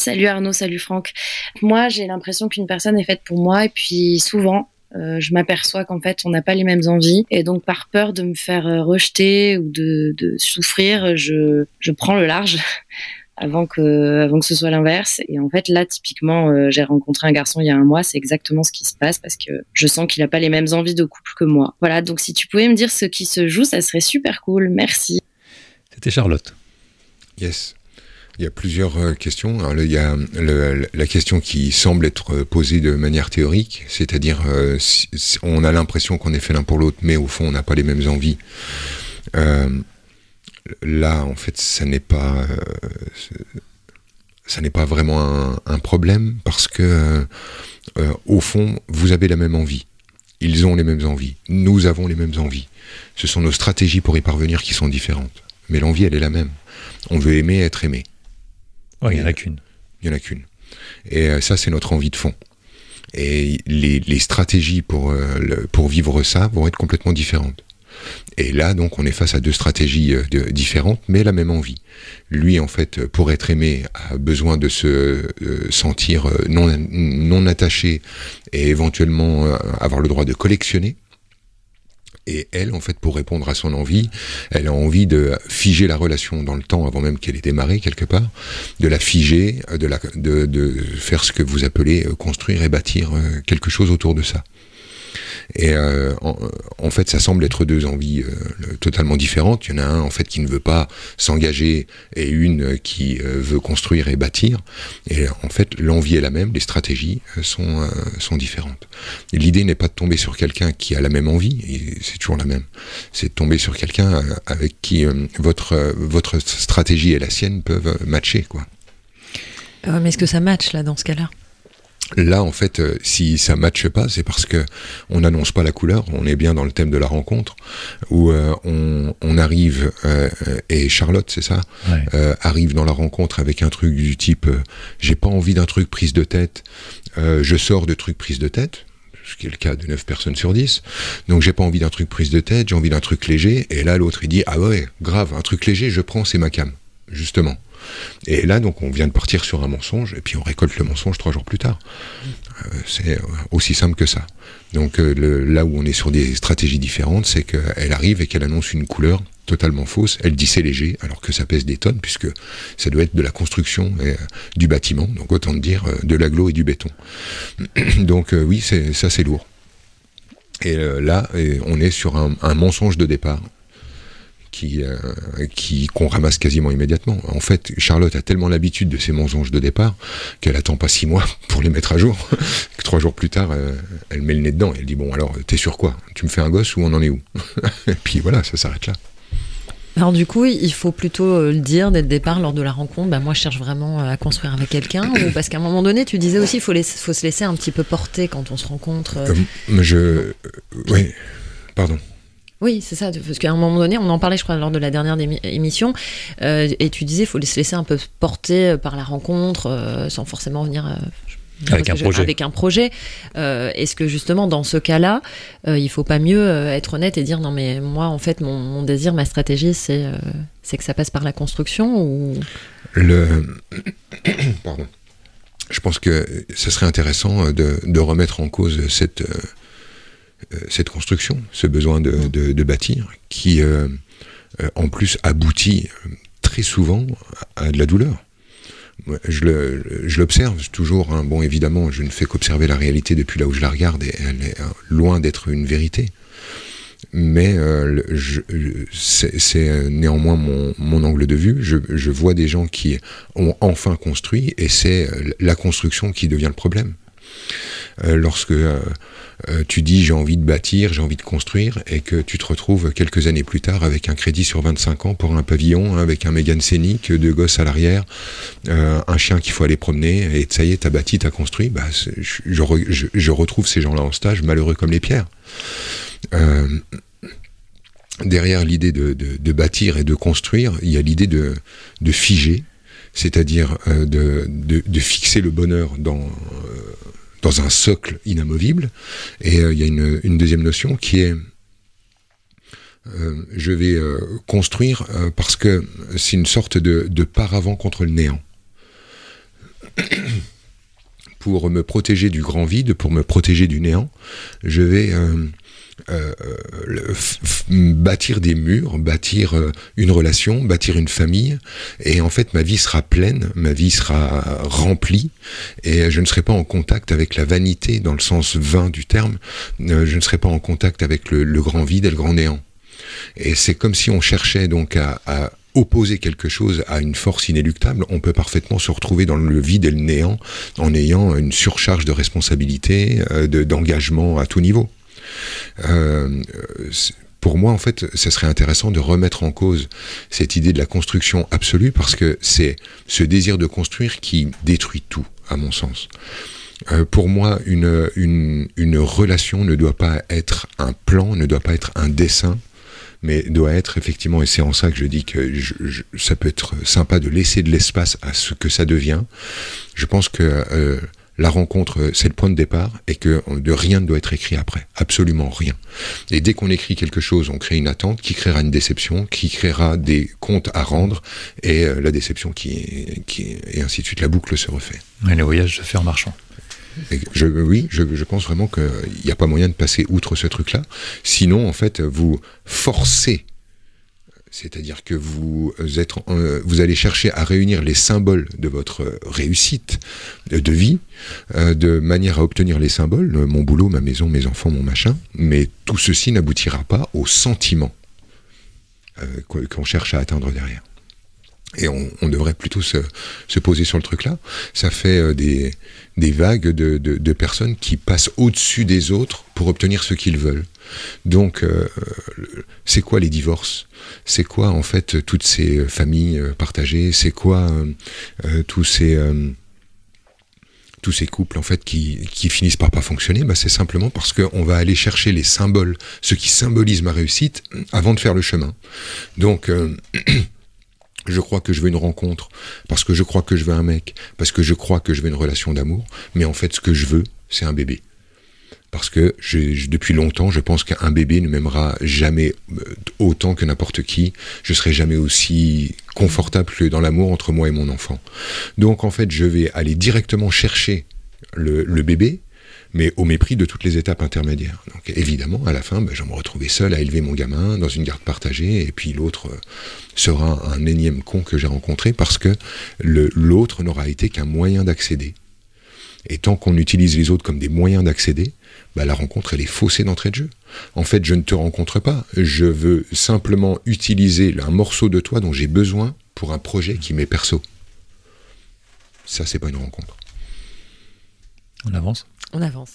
Salut Arnaud, salut Franck. Moi, j'ai l'impression qu'une personne est faite pour moi et puis souvent, je m'aperçois qu'en fait, on n'a pas les mêmes envies et donc par peur de me faire rejeter ou de souffrir, je prends le large avant que ce soit l'inverse. Et en fait, là, typiquement, j'ai rencontré un garçon il y a un mois, c'est exactement ce qui se passe parce que je sens qu'il n'a pas les mêmes envies de couple que moi. Voilà, donc si tu pouvais me dire ce qui se joue, ça serait super cool. Merci. C'était Charlotte. Yes. Il y a plusieurs questions. Alors, il y a la question qui semble être posée de manière théorique, c'est-à-dire si on a l'impression qu'on est fait l'un pour l'autre, mais au fond on n'a pas les mêmes envies. Là, en fait, ça n'est pas vraiment un problème parce que au fond, vous avez la même envie. Ils ont les mêmes envies. Nous avons les mêmes envies. Ce sont nos stratégies pour y parvenir qui sont différentes. Mais l'envie, elle est la même. On veut aimer, être aimé. Oui, il n'y en a qu'une. Il n'y en a qu'une. Et ça, c'est notre envie de fond. Et les stratégies pour vivre ça vont être complètement différentes. Et là, donc, on est face à deux stratégies différentes, mais la même envie. Lui, en fait, pour être aimé, a besoin de se sentir non attaché et éventuellement avoir le droit de collectionner. Et elle, en fait, pour répondre à son envie, elle a envie de figer la relation dans le temps avant même qu'elle ait démarré quelque part, de la figer, de faire ce que vous appelez construire et bâtir quelque chose autour de ça. Et en fait, ça semble être deux envies totalement différentes. Il y en a un en fait qui ne veut pas s'engager et une qui veut construire et bâtir. Et en fait, l'envie est la même, les stratégies sont différentes. Et l'idée n'est pas de tomber sur quelqu'un qui a la même envie, et c'est toujours la même. C'est de tomber sur quelqu'un avec qui votre stratégie et la sienne peuvent matcher, quoi. Mais est-ce que ça match là dans ce cas-là ? Là, en fait, si ça matche pas, c'est parce que on n'annonce pas la couleur. On est bien dans le thème de la rencontre où on arrive et Charlotte, c'est ça, Ouais. arrive dans la rencontre avec un truc du type j'ai pas envie d'un truc prise de tête. Je sors de trucs prise de tête. Ce qui est le cas de 9 personnes sur 10. Donc j'ai pas envie d'un truc prise de tête, j'ai envie d'un truc léger. Et là, l'autre, il dit ah ouais, grave, un truc léger, je prends, c'est ma cam, justement. Et là, donc, on vient de partir sur un mensonge, et puis on récolte le mensonge 3 jours plus tard. C'est aussi simple que ça. Donc, là où on est sur des stratégies différentes, c'est qu'elle arrive et qu'elle annonce une couleur totalement fausse. Elle dit c'est léger, alors que ça pèse des tonnes, puisque ça doit être de la construction et du bâtiment, donc autant dire de l'agglo et du béton. Donc, oui, ça c'est lourd. Et là, on est sur un mensonge de départ. Qu'on ramasse quasiment immédiatement. En fait, Charlotte a tellement l'habitude de ces mensonges de départ qu'elle attend pas 6 mois pour les mettre à jour, que 3 jours plus tard, elle met le nez dedans et elle dit bon alors, t'es sur quoi ? Tu me fais un gosse ou on en est où ? Et puis voilà, ça s'arrête là. Alors du coup, il faut plutôt le dire dès le départ lors de la rencontre, moi je cherche vraiment à construire avec quelqu'un, ou parce qu'à un moment donné, tu disais aussi il faut se laisser un petit peu porter quand on se rencontre. Oui, pardon. Oui, c'est ça, parce qu'à un moment donné, on en parlait, je crois, lors de la dernière émission, et tu disais, il faut se laisser un peu porter par la rencontre, sans forcément venir avec un projet. Est-ce que justement, dans ce cas-là, il faut pas mieux être honnête et dire, non mais moi, en fait, mon désir, ma stratégie, c'est que ça passe par la construction ou... Pardon. Je pense que ça serait intéressant de remettre en cause cette construction, ce besoin de bâtir, qui en plus aboutit très souvent à de la douleur. Je l'observe toujours, hein. Bon, évidemment, je ne fais qu'observer la réalité depuis là où je la regarde, et elle est loin d'être une vérité. Mais c'est néanmoins mon angle de vue. Je vois des gens qui ont enfin construit, et c'est la construction qui devient le problème. Lorsque tu dis j'ai envie de bâtir, j'ai envie de construire, et que tu te retrouves quelques années plus tard avec un crédit sur 25 ans pour un pavillon, avec un Mégane scénique, 2 gosses à l'arrière, un chien qu'il faut aller promener, et ça y est, t'as bâti, t'as construit, je retrouve ces gens-là en stage, malheureux comme les pierres. Derrière l'idée de bâtir et de construire, il y a l'idée de figer, c'est-à-dire de fixer le bonheur dans un socle inamovible. Et il y a une deuxième notion qui est je vais construire parce que c'est une sorte de paravent contre le néant. pour me protéger du grand vide, pour me protéger du néant, je vais bâtir des murs, bâtir une relation, bâtir une famille, et en fait ma vie sera pleine, ma vie sera remplie, et je ne serai pas en contact avec la vanité dans le sens vain du terme, je ne serai pas en contact avec le grand vide et le grand néant. Et c'est comme si on cherchait donc à opposer quelque chose à une force inéluctable. On peut parfaitement se retrouver dans le vide et le néant en ayant une surcharge de responsabilité, d'engagement à tout niveau. Pour moi, en fait, ça serait intéressant de remettre en cause cette idée de la construction absolue, parce que c'est ce désir de construire qui détruit tout, à mon sens. Pour moi, une relation ne doit pas être un plan, ne doit pas être un dessin, mais doit être effectivement, et c'est en ça que je dis que ça peut être sympa de laisser de l'espace à ce que ça devient. Je pense que la rencontre, c'est le point de départ, et que de rien ne doit être écrit après, absolument rien. Et dès qu'on écrit quelque chose, on crée une attente qui créera une déception, qui créera des comptes à rendre, et la déception et ainsi de suite, la boucle se refait. Et le voyage se fait en marchant. Je pense vraiment qu'il n'y a pas moyen de passer outre ce truc-là. Sinon, en fait, vous forcez, c'est-à-dire que vous allez chercher à réunir les symboles de votre réussite de vie, de manière à obtenir les symboles, mon boulot, ma maison, mes enfants, mon machin, mais tout ceci n'aboutira pas au sentiment qu'on cherche à atteindre derrière. Et on devrait plutôt se poser sur le truc-là. Ça fait des vagues de personnes qui passent au-dessus des autres pour obtenir ce qu'ils veulent. Donc, c'est quoi les divorces? C'est quoi, en fait, toutes ces familles partagées? C'est quoi tous ces couples, en fait, qui finissent par pas fonctionner? C'est simplement parce qu'on va aller chercher les symboles, ce qui symbolise ma réussite, avant de faire le chemin. Donc... je crois que je veux une rencontre, parce que je crois que je veux un mec, parce que je crois que je veux une relation d'amour, mais en fait, ce que je veux, c'est un bébé. Parce que depuis longtemps, je pense qu'un bébé ne m'aimera jamais autant que n'importe qui. Je serai jamais aussi confortable que dans l'amour entre moi et mon enfant. Donc, en fait, je vais aller directement chercher le bébé, mais au mépris de toutes les étapes intermédiaires. Donc évidemment, à la fin, je vais me retrouver seul à élever mon gamin dans une garde partagée, et puis l'autre sera un énième con que j'ai rencontré, parce que l'autre n'aura été qu'un moyen d'accéder. Et tant qu'on utilise les autres comme des moyens d'accéder, la rencontre, elle est faussée d'entrée de jeu. En fait, je ne te rencontre pas, je veux simplement utiliser un morceau de toi dont j'ai besoin pour un projet qui m'est perso. Ça, c'est pas une rencontre. On avance. On avance.